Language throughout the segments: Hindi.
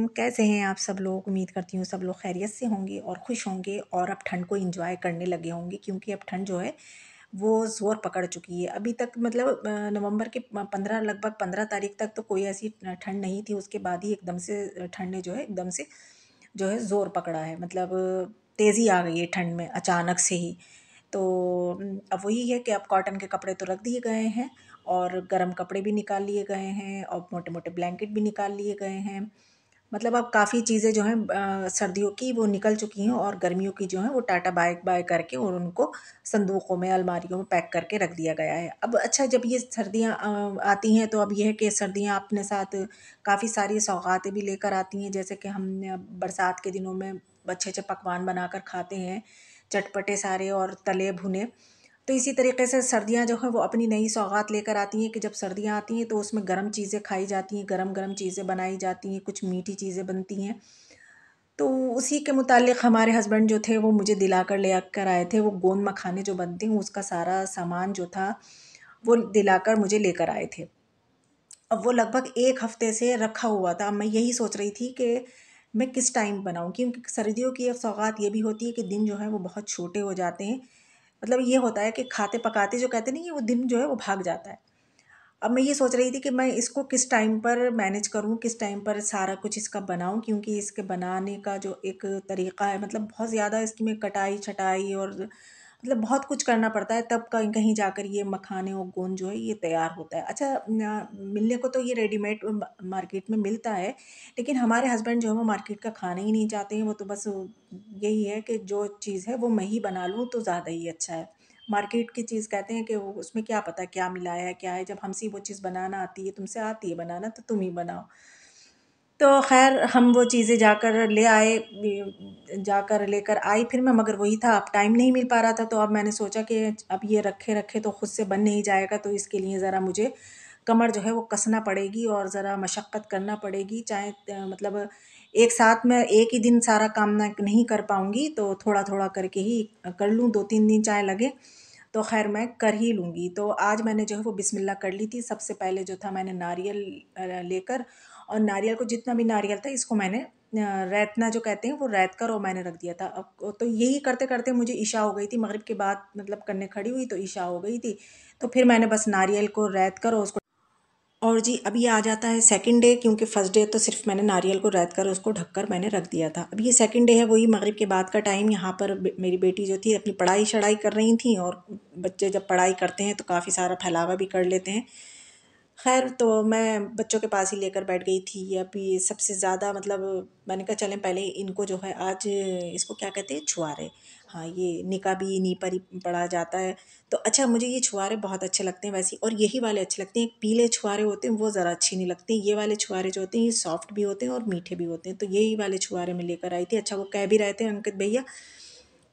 कैसे हैं आप सब लोग। उम्मीद करती हूँ सब लोग खैरियत से होंगे और खुश होंगे और अब ठंड को एंजॉय करने लगे होंगे, क्योंकि अब ठंड जो है वो ज़ोर पकड़ चुकी है। अभी तक मतलब नवंबर के 15 लगभग 15 तारीख तक तो कोई ऐसी ठंड नहीं थी। उसके बाद ही एकदम से ठंड ने जो है एकदम से जो है ज़ोर पकड़ा है। मतलब तेज़ी आ गई है ठंड में अचानक से ही। तो अब वही है कि अब कॉटन के कपड़े तो रख दिए गए हैं और गर्म कपड़े भी निकाल लिए गए हैं और मोटे मोटे ब्लैंकेट भी निकाल लिए गए हैं। मतलब अब काफ़ी चीज़ें जो हैं सर्दियों की वो निकल चुकी हैं और गर्मियों की जो हैं वो टाटा बाय बाय करके और उनको संदूकों में अलमारियों में पैक करके रख दिया गया है। अब अच्छा, जब ये सर्दियाँ आती हैं तो अब ये है कि सर्दियाँ अपने साथ काफ़ी सारी सौगातें भी लेकर आती हैं। जैसे कि हम बरसात के दिनों में अच्छे अच्छे पकवान बनाकर खाते हैं, चटपटे सारे और तले भुने। तो इसी तरीके से सर्दियाँ जो हैं वो अपनी नई सौगात लेकर आती हैं कि जब सर्दियाँ आती हैं तो उसमें गर्म चीज़ें खाई जाती हैं, गरम गरम चीज़ें बनाई जाती हैं, कुछ मीठी चीज़ें बनती हैं। तो उसी के मुतालिक हमारे हस्बैंड जो थे वो मुझे दिलाकर ले कर आए थे। वो गोंद मखाने जो बनते हैं उसका सारा सामान जो था वो दिलाकर मुझे लेकर आए थे। अब वो लगभग 1 हफ्ते से रखा हुआ था। मैं यही सोच रही थी कि मैं किस टाइम बनाऊँ, क्योंकि सर्दियों की एक सौगात ये भी होती है कि दिन जो है वो बहुत छोटे हो जाते हैं। मतलब ये होता है कि खाते पकाते जो कहते नहीं कि वो दिन जो है वो भाग जाता है। अब मैं ये सोच रही थी कि मैं इसको किस टाइम पर मैनेज करूँ, किस टाइम पर सारा कुछ इसका बनाऊँ, क्योंकि इसके बनाने का जो एक तरीका है मतलब बहुत ज़्यादा इसमें कटाई-छँटाई और मतलब बहुत कुछ करना पड़ता है, तब कहीं कहीं जाकर ये मखाने और गोंद जो है ये तैयार होता है। अच्छा, मिलने को तो ये रेडीमेड मार्केट में मिलता है, लेकिन हमारे हस्बैंड जो है वो मार्केट का खाना ही नहीं चाहते हैं। वो तो बस यही है कि जो चीज़ है वो मैं ही बना लूँ तो ज़्यादा ही अच्छा है। मार्केट की चीज़ कहते हैं कि वो उसमें क्या पता क्या मिलाया है, क्या है, जब हमसे वो चीज़ बनाना आती है, तुमसे आती है बनाना तो तुम ही बनाओ। तो ख़ैर हम वो चीज़ें जाकर ले आए, जाकर लेकर आई फिर मैं, मगर वही था, अब टाइम नहीं मिल पा रहा था। तो अब मैंने सोचा कि अब ये रखे-रखे तो खुद से बन नहीं जाएगा, तो इसके लिए ज़रा मुझे कमर जो है वो कसना पड़ेगी और ज़रा मशक्क़त करना पड़ेगी। चाहे मतलब एक साथ में एक ही दिन सारा काम ना नहीं कर पाऊँगी, तो थोड़ा-थोड़ा करके ही कर लूँ, 2-3 दिन चाहे लगे, तो ख़ैर मैं कर ही लूँगी। तो आज मैंने जो है वो बिस्मिल्लाह कर ली थी। सबसे पहले जो था मैंने नारियल लेकर, और नारियल को जितना भी नारियल था इसको मैंने रैतना जो कहते हैं वो रैत कर और मैंने रख दिया था। अब तो यही करते-करते मुझे इशा हो गई थी, मग़रिब के बाद मतलब करने खड़ी हुई तो इशा हो गई थी। तो फिर मैंने बस नारियल को रैत कर और उसको, और जी अब ये आ जाता है सेकंड डे, क्योंकि फर्स्ट डे तो सिर्फ मैंने नारियल को रैत कर उसको ढककर मैंने रख दिया था। अब ये सेकंड डे है, वही मगरिब के बाद का टाइम। यहाँ पर मेरी बेटी जो थी अपनी पढ़ाई शढ़ाई कर रही थी, और बच्चे जब पढ़ाई करते हैं तो काफ़ी सारा फैलावा भी कर लेते हैं। खैर तो मैं बच्चों के पास ही लेकर बैठ गई थी। अभी सबसे ज़्यादा मतलब मैंने कहा चलें पहले इनको जो है आज इसको क्या कहते हैं, छुआरे। हाँ, ये निकाबी नी पर ही पढ़ा जाता है। तो अच्छा, मुझे ये छुआरे बहुत अच्छे लगते हैं वैसे, और यही वाले अच्छे लगते हैं। एक पीले छुआरे होते हैं वो ज़रा अच्छे नहीं लगते। ये वाले छुआरे जो होते हैं ये सॉफ्ट भी होते हैं और मीठे भी होते हैं। तो यही वाले छुआरे मैं लेकर आई थी। अच्छा, वो कह भी रहे थे अंकित भैया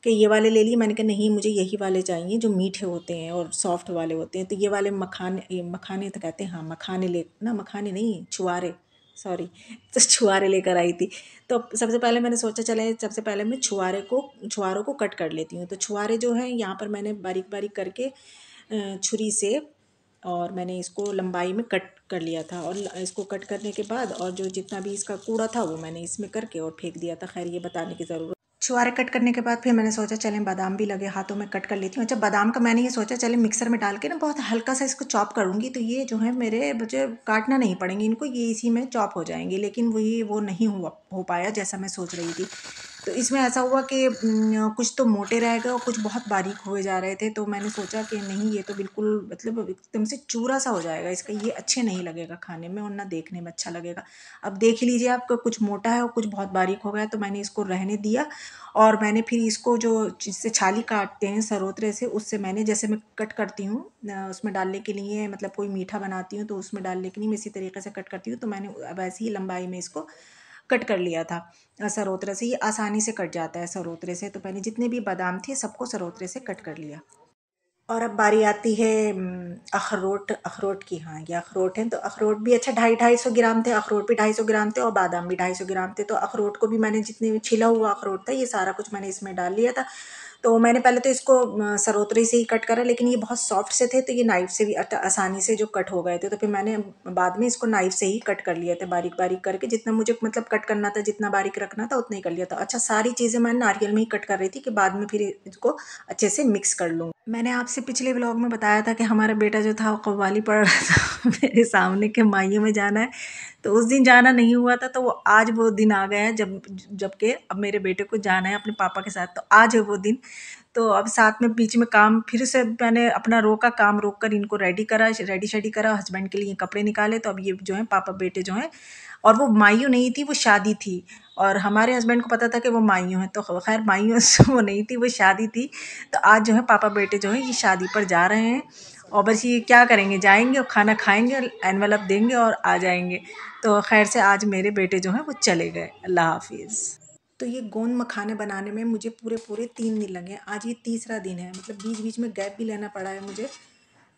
कि ये वाले ले लिए। मैंने कहा नहीं, मुझे यही वाले चाहिए जो मीठे होते हैं और सॉफ्ट वाले होते हैं। तो ये वाले मखाने, ये मखाने तो कहते हैं, हाँ मखाने ले ना, मखाने नहीं छुआरे, सॉरी। तो छुआरे लेकर आई थी। तो सबसे पहले मैंने सोचा चले सबसे पहले मैं छुआरों को कट कर लेती हूँ। तो छुआरे जो हैं यहाँ पर मैंने बारीक बारीक करके छुरी से, और मैंने इसको लंबाई में कट कर लिया था। और इसको कट करने के बाद और जो जितना भी इसका कूड़ा था वो मैंने इसमें करके और फेंक दिया था। खैर ये बताने की ज़रूरत। छुआरे कट करने के बाद फिर मैंने सोचा चलें बादाम भी लगे हाथों में, कट कर लेती हूँ। अच्छा, बादाम का मैंने ये सोचा चलें मिक्सर में डाल के ना बहुत हल्का सा इसको चॉप करूँगी, तो ये जो है मेरे मुझे काटना नहीं पड़ेंगे इनको, ये इसी में चॉप हो जाएंगे। लेकिन वो नहीं हो पाया जैसा मैं सोच रही थी। तो इसमें ऐसा हुआ कि कुछ तो मोटे रह गए और कुछ बहुत बारीक हुए जा रहे थे। तो मैंने सोचा कि नहीं, ये तो बिल्कुल मतलब एकदम से चूरा सा हो जाएगा इसका, ये अच्छे नहीं लगेगा खाने में और ना देखने में अच्छा लगेगा। अब देख ही लीजिए आपको, कुछ मोटा है और कुछ बहुत बारीक हो गया। तो मैंने इसको रहने दिया और मैंने फिर इसको जो जिससे छाली काटते हैं सरोतरे से, उससे मैंने जैसे मैं कट करती हूँ उसमें डालने के लिए, मतलब कोई मीठा बनाती हूँ तो उसमें डालने के लिए मैं इसी तरीके से कट करती हूँ। तो मैंने वैसे ही लंबाई में इसको कट कर लिया था सरोतरे से। ये आसानी से कट जाता है सरोतरे से। तो मैंने जितने भी बादाम थे सबको सरोतरे से कट कर लिया। और अब बारी आती है अखरोट, अखरोट की। हाँ, ये अखरोट हैं। तो अखरोट भी अच्छा 250-250 ग्राम थे, अखरोट भी 250 ग्राम थे और बादाम भी 250 ग्राम थे। तो अखरोट को भी मैंने जितने भी छिला हुआ अखरोट था ये सारा कुछ मैंने इसमें डाल लिया था। तो मैंने पहले तो इसको सरोतरे से ही कट करा, लेकिन ये बहुत सॉफ्ट से थे तो ये नाइफ़ से भी आसानी से जो कट हो गए थे। तो फिर मैंने बाद में इसको नाइफ़ से ही कट कर लिए थे, बारीक बारीक करके, जितना मुझे मतलब कट करना था, जितना बारीक रखना था उतना ही कर लिया था। अच्छा, सारी चीज़ें मैं नारियल में ही कट कर रही थी कि बाद में फिर इसको अच्छे से मिक्स कर लूँ। मैंने आपसे पिछले व्लॉग में बताया था कि हमारा बेटा जो था वो कव्वाली पढ़ रहा था मेरे सामने कि मायके में जाना है, तो उस दिन जाना नहीं हुआ था। तो वो आज वो दिन आ गया है जबकि अब मेरे बेटे को जाना है अपने पापा के साथ, तो आज है वो दिन। तो अब साथ में बीच में काम फिर से मैंने अपना काम रोक कर इनको रेडी शेडी करा, हस्बैंड के लिए कपड़े निकाले। तो अब ये जो है पापा बेटे जो हैं, और वो मायूं नहीं थी, वो शादी थी, और हमारे हस्बैंड को पता था कि वो मायूं हैं, तो खैर मायूं से वो नहीं थी, वो शादी थी। तो आज जो है पापा बेटे जो है ये शादी पर जा रहे हैं, और बस ये क्या करेंगे, जाएंगे और खाना खाएंगे, एनवलप देंगे और आ जाएंगे। तो खैर से आज मेरे बेटे जो हैं वो चले गए। अल्लाह हाफिज़। तो ये गोंद मखाने बनाने में मुझे पूरे पूरे 3 दिन लगे। आज ये तीसरा दिन है, मतलब बीच बीच में गैप भी लेना पड़ा है मुझे,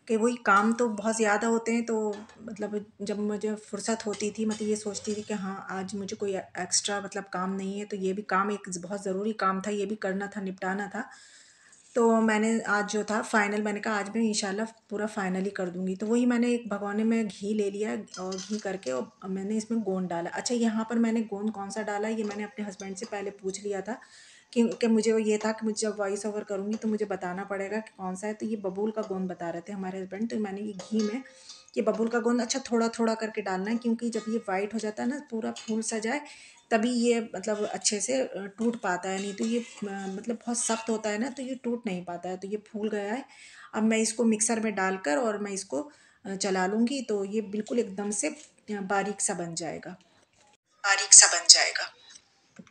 कि वही काम तो बहुत ज़्यादा होते हैं। तो मतलब जब मुझे फुर्सत होती थी, मतलब ये सोचती थी कि हाँ आज मुझे कोई एक्स्ट्रा मतलब काम नहीं है, तो ये भी काम एक बहुत ज़रूरी काम था, ये भी करना था, निपटाना था। तो मैंने आज जो था फाइनल, मैंने कहा आज मैं इंशाल्लाह पूरा फाइनल ही कर दूँगी। तो वही मैंने एक भगोने में घी ले लिया, और घी करके और मैंने इसमें गोंद डाला। अच्छा, यहाँ पर मैंने गोंद कौन सा डाला ये मैंने अपने हस्बैंड से पहले पूछ लिया था, क्योंकि मुझे वो ये था कि मुझे जब वॉइस ओवर करूँगी तो मुझे बताना पड़ेगा कि कौन सा है। तो ये बबूल का गोंद बता रहे थे हमारे हस्बैंड, तो मैंने ये घी में ये बबूल का गोंद अच्छा थोड़ा थोड़ा करके डालना है, क्योंकि जब ये वाइट हो जाता है ना, पूरा फूल सा जाए, तभी ये मतलब अच्छे से टूट पाता है। नहीं तो ये मतलब बहुत सख्त होता है ना, तो ये टूट नहीं पाता है। तो ये फूल गया है। अब मैं इसको मिक्सर में डालकर और मैं इसको चला लूँगी, तो ये बिल्कुल एकदम से बारीक सा बन जाएगा, बारीक सा बन जाएगा।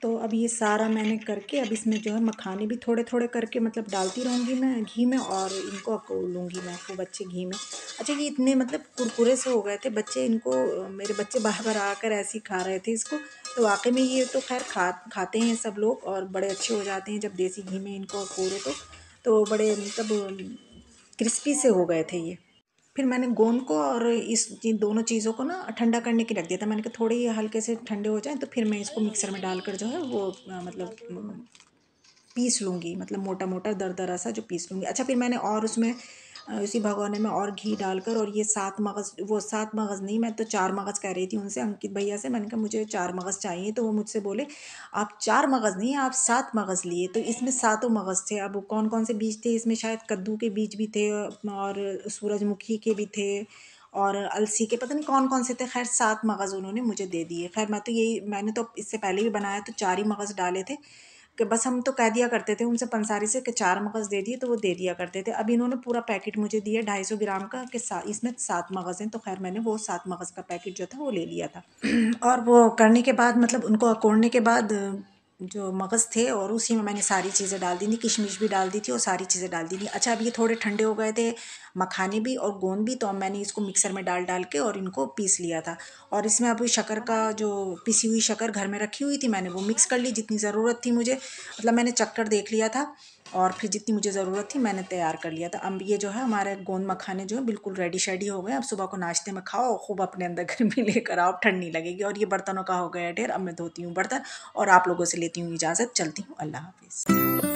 तो अब ये सारा मैंने करके अब इसमें जो है मखाने भी थोड़े थोड़े करके मतलब डालती रहूँगी मैं घी में, और इनको लूँगी मैं खूब अच्छे घी में। अच्छा, ये इतने मतलब कुरकुरे से हो गए थे बच्चे, इनको मेरे बच्चे बार बार आकर ऐसे ही खा रहे थे इसको। तो वाकई में ये तो खैर खाते हैं सब लोग, और बड़े अच्छे हो जाते हैं जब देसी घी में इनको पूरे। तो बड़े मतलब क्रिस्पी से हो गए थे ये। फिर मैंने गोंद को और इन दोनों चीज़ों को ना ठंडा करने के रख दिया था। मैंने कहा थोड़े ये हल्के से ठंडे हो जाएं तो फिर मैं इसको मिक्सर में डालकर जो है वो मतलब पीस लूँगी, मतलब मोटा मोटा दरदरा सा जो पीस लूँगी। अच्छा, फिर मैंने और उसमें उसी भगोने में और घी डालकर, और ये 7 मगज़, वो 7 मगज़ नहीं, मैं तो 4 मगज़ कह रही थी उनसे, अंकित भैया से। मैंने कहा मुझे 4 मगज़ चाहिए, तो वो मुझसे बोले आप 4 मगज़ नहीं, आप 7 मगज़ लिए। तो इसमें सातों मगज़ थे। अब कौन कौन से बीज थे इसमें, शायद कद्दू के बीज भी थे, और सूरजमुखी के भी थे, और अलसी के, पता नहीं कौन कौन से थे। खैर 7 मगज़ उन्होंने मुझे दे दिए। खैर मैं तो यही, मैंने तो इससे पहले भी बनाया तो 4 ही मगज़ डाले थे, कि बस हम तो कह दिया करते थे उनसे पंसारी से कि 4 मगज़ दे दिए, तो वो दे दिया करते थे। अब इन्होंने पूरा पैकेट मुझे दिया 250 ग्राम का, कि इसमें 7 मगज़ हैं। तो खैर मैंने वो 7 मगज़ का पैकेट जो था वो ले लिया था। और वो करने के बाद, मतलब उनको अकोड़ने के बाद जो मगज़ थे, और उसी में मैंने सारी चीज़ें डाल दी थी, किशमिश भी डाल दी थी और सारी चीज़ें डाल दी थी। अच्छा, अब ये थोड़े ठंडे हो गए थे, मखाने भी और गोंद भी, तो अब मैंने इसको मिक्सर में डाल डाल के और इनको पीस लिया था। और इसमें अब शक्कर का जो पिसी हुई शक्कर घर में रखी हुई थी, मैंने वो मिक्स कर ली जितनी ज़रूरत थी मुझे, मतलब मैंने चक्कर देख लिया था, और फिर जितनी मुझे ज़रूरत थी मैंने तैयार कर लिया था। अब ये जो है हमारे गोंद मखाने जो है बिल्कुल रेडी शेडी हो गए। अब सुबह को नाश्ते में खाओ, खूब अपने अंदर गर्मी लेकर आओ, ठंड नहीं लगेगी। और ये बर्तनों का हो गया ढेर, अब मैं धोती हूँ बर्तन और आप लोगों से लेती हूँ इजाज़त, चलती हूँ। अल्लाह हाफिज़।